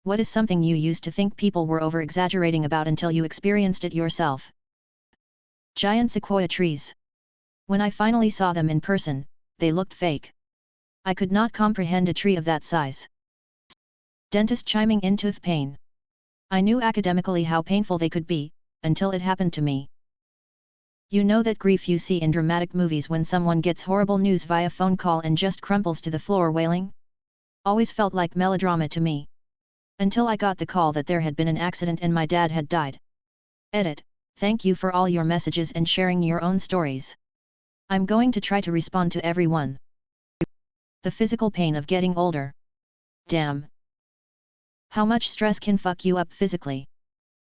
What is something you used to think people were over-exaggerating about until you experienced it yourself? Giant sequoia trees. When I finally saw them in person, they looked fake. I could not comprehend a tree of that size. Dentist chiming in tooth pain. I knew academically how painful they could be, until it happened to me. You know that grief you see in dramatic movies when someone gets horrible news via phone call and just crumples to the floor wailing? Always felt like melodrama to me. Until I got the call that there had been an accident and my dad had died. Edit. Thank you for all your messages and sharing your own stories. I'm going to try to respond to everyone. The physical pain of getting older. Damn. How much stress can fuck you up physically?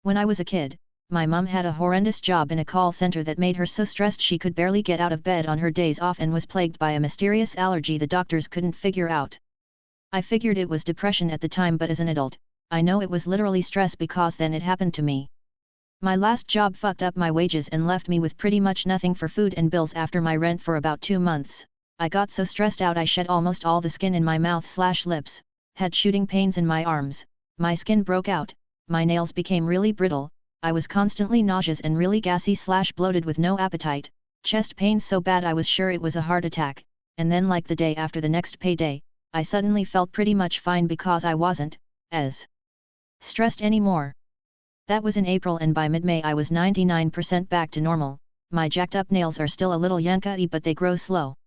When I was a kid, my mum had a horrendous job in a call center that made her so stressed she could barely get out of bed on her days off and was plagued by a mysterious allergy the doctors couldn't figure out. I figured it was depression at the time, but as an adult, I know it was literally stress because then it happened to me. My last job fucked up my wages and left me with pretty much nothing for food and bills after my rent for about 2 months. I got so stressed out I shed almost all the skin in my mouth/lips, had shooting pains in my arms, my skin broke out, my nails became really brittle, I was constantly nauseous and really gassy/bloated with no appetite, chest pains so bad I was sure it was a heart attack, and then like the day after the next payday, I suddenly felt pretty much fine because I wasn't as stressed anymore. That was in April and by mid-May I was 99% back to normal. My jacked up nails are still a little yanka-y but they grow slow.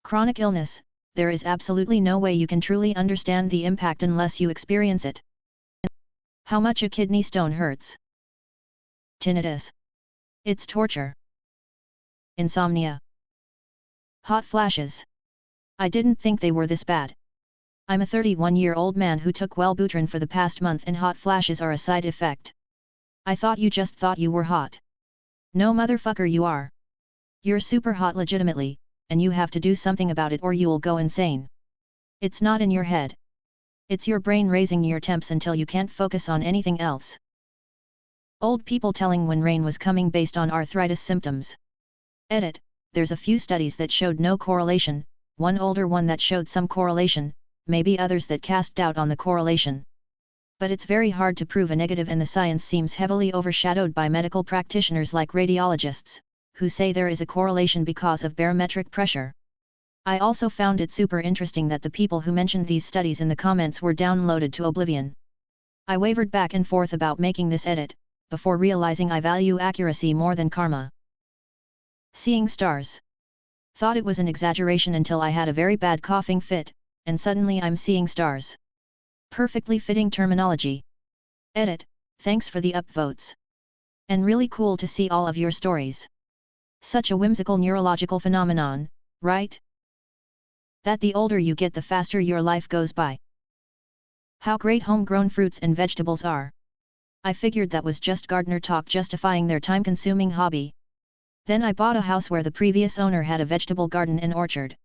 Chronic illness, there is absolutely no way you can truly understand the impact unless you experience it. How much a kidney stone hurts. Tinnitus. It's torture. Insomnia. Hot flashes. I didn't think they were this bad. I'm a 31-year-old man who took Wellbutrin for the past month and hot flashes are a side effect. I thought you just thought you were hot. No motherfucker you are. You're super hot legitimately, and you have to do something about it or you'll go insane. It's not in your head. It's your brain raising your temps until you can't focus on anything else. Old people telling when rain was coming based on arthritis symptoms. Edit. There's a few studies that showed no correlation, one older one that showed some correlation, maybe others that cast doubt on the correlation. But it's very hard to prove a negative and the science seems heavily overshadowed by medical practitioners like radiologists, who say there is a correlation because of barometric pressure. I also found it super interesting that the people who mentioned these studies in the comments were downloaded to oblivion. I wavered back and forth about making this edit, before realizing I value accuracy more than karma. Seeing stars. Thought it was an exaggeration until I had a very bad coughing fit, and suddenly I'm seeing stars. Perfectly fitting terminology. Edit. Thanks for the upvotes. And really cool to see all of your stories. Such a whimsical neurological phenomenon, right? That the older you get the faster your life goes by. How great homegrown fruits and vegetables are. I figured that was just gardener talk justifying their time-consuming hobby. Then I bought a house where the previous owner had a vegetable garden and orchard.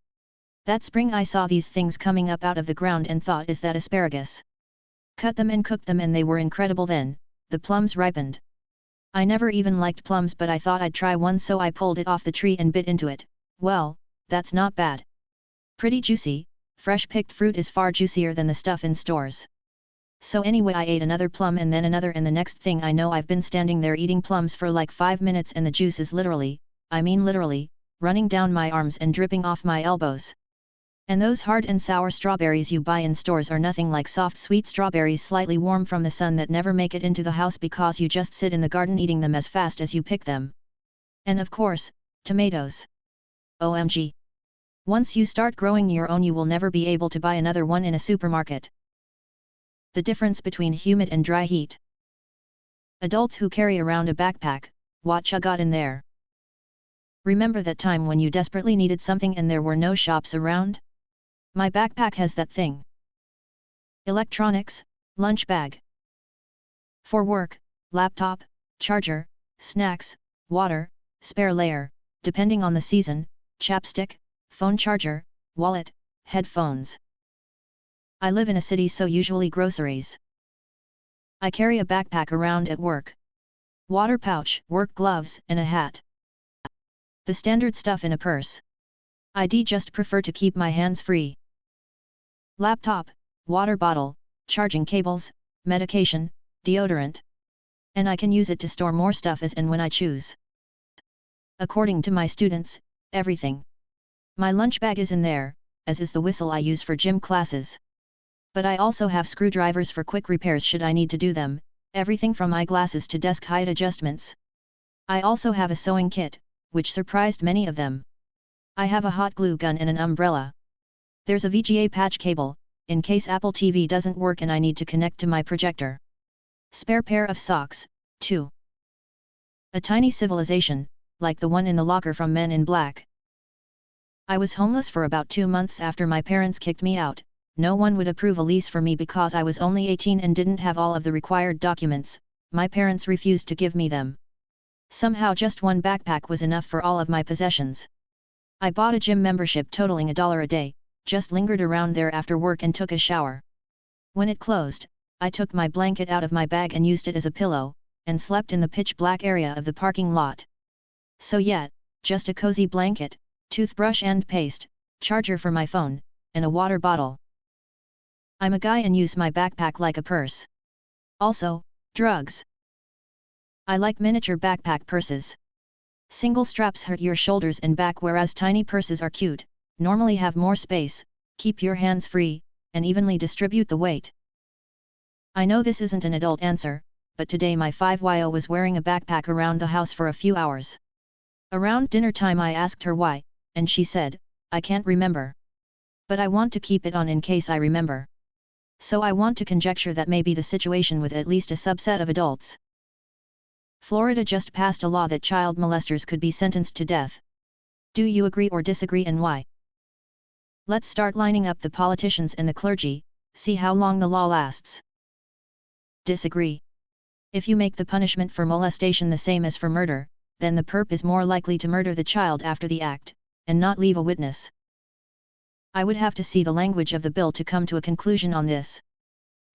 That spring I saw these things coming up out of the ground and thought, is that asparagus? Cut them and cooked them and they were incredible. Then, the plums ripened. I never even liked plums but I thought I'd try one, so I pulled it off the tree and bit into it. Well, that's not bad. Pretty juicy. Fresh picked fruit is far juicier than the stuff in stores. So anyway, I ate another plum and then another, and the next thing I know I've been standing there eating plums for like 5 minutes and the juice is literally, I mean literally, running down my arms and dripping off my elbows. And those hard and sour strawberries you buy in stores are nothing like soft sweet strawberries slightly warm from the sun that never make it into the house because you just sit in the garden eating them as fast as you pick them. And of course, tomatoes. OMG. Once you start growing your own you will never be able to buy another one in a supermarket. The difference between humid and dry heat. Adults who carry around a backpack, what ya got in there? Remember that time when you desperately needed something and there were no shops around? My backpack has that thing. Electronics, lunch bag. For work, laptop, charger, snacks, water, spare layer, depending on the season, chapstick, phone charger, wallet, headphones. I live in a city so usually groceries. I carry a backpack around at work. Water pouch, work gloves, and a hat. The standard stuff in a purse. I just prefer to keep my hands free. Laptop, water bottle, charging cables, medication, deodorant. And I can use it to store more stuff as and when I choose. According to my students, everything. My lunch bag is in there, as is the whistle I use for gym classes. But I also have screwdrivers for quick repairs should I need to do them, everything from eyeglasses to desk height adjustments. I also have a sewing kit, which surprised many of them. I have a hot glue gun and an umbrella. There's a VGA patch cable, in case Apple TV doesn't work and I need to connect to my projector. Spare pair of socks, too. A tiny civilization, like the one in the locker from Men in Black. I was homeless for about 2 months after my parents kicked me out. No one would approve a lease for me because I was only 18 and didn't have all of the required documents. My parents refused to give me them. Somehow just one backpack was enough for all of my possessions. I bought a gym membership totaling $1 a day, just lingered around there after work and took a shower. When it closed, I took my blanket out of my bag and used it as a pillow, and slept in the pitch black area of the parking lot. So yeah, just a cozy blanket, toothbrush and paste, charger for my phone, and a water bottle. I'm a guy and use my backpack like a purse. Also, drugs. I like miniature backpack purses. Single straps hurt your shoulders and back whereas tiny purses are cute, normally have more space, keep your hands free, and evenly distribute the weight. I know this isn't an adult answer, but today my 5-year-old was wearing a backpack around the house for a few hours. Around dinner time I asked her why, and she said, "I can't remember. But I want to keep it on in case I remember." So I want to conjecture that may be the situation with at least a subset of adults. Florida just passed a law that child molesters could be sentenced to death. Do you agree or disagree and why? Let's start lining up the politicians and the clergy, see how long the law lasts. Disagree. If you make the punishment for molestation the same as for murder, then the perp is more likely to murder the child after the act, and not leave a witness. I would have to see the language of the bill to come to a conclusion on this.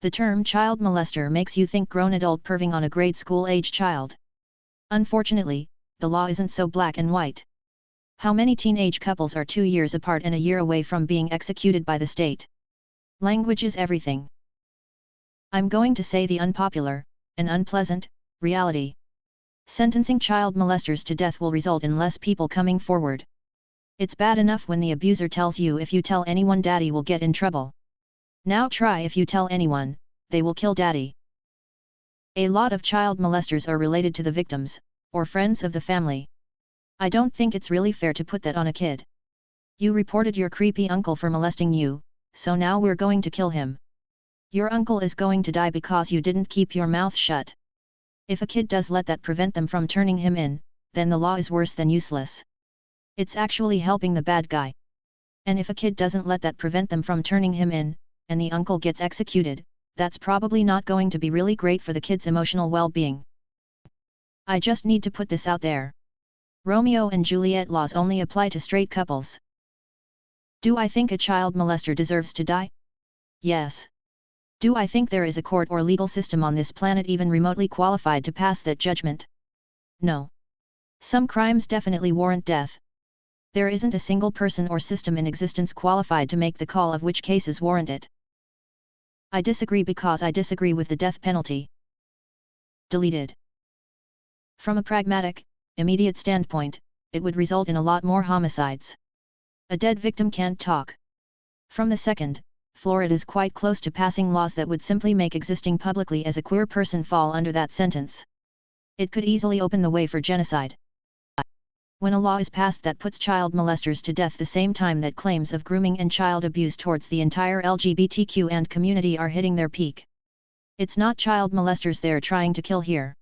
The term child molester makes you think grown adult perving on a grade school-age child. Unfortunately, the law isn't so black and white. How many teenage couples are 2 years apart and a year away from being executed by the state? Language is everything. I'm going to say the unpopular, and unpleasant, reality. Sentencing child molesters to death will result in less people coming forward. It's bad enough when the abuser tells you if you tell anyone daddy will get in trouble. Now try if you tell anyone, they will kill daddy. A lot of child molesters are related to the victims, or friends of the family. I don't think it's really fair to put that on a kid. You reported your creepy uncle for molesting you, so now we're going to kill him. Your uncle is going to die because you didn't keep your mouth shut. If a kid does let that prevent them from turning him in, then the law is worse than useless. It's actually helping the bad guy. And if a kid doesn't let that prevent them from turning him in, and the uncle gets executed, that's probably not going to be really great for the kid's emotional well-being. I just need to put this out there. Romeo and Juliet laws only apply to straight couples. Do I think a child molester deserves to die? Yes. Do I think there is a court or legal system on this planet even remotely qualified to pass that judgment? No. Some crimes definitely warrant death. There isn't a single person or system in existence qualified to make the call of which cases warrant it. I disagree because I disagree with the death penalty. Deleted. From a pragmatic, immediate standpoint, it would result in a lot more homicides. A dead victim can't talk. From the second, Florida is quite close to passing laws that would simply make existing publicly as a queer person fall under that sentence. It could easily open the way for genocide. When a law is passed that puts child molesters to death the same time that claims of grooming and child abuse towards the entire LGBTQ and community are hitting their peak. It's not child molesters they're trying to kill here.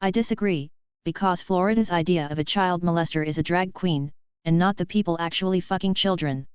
I disagree, because Florida's idea of a child molester is a drag queen, and not the people actually fucking children.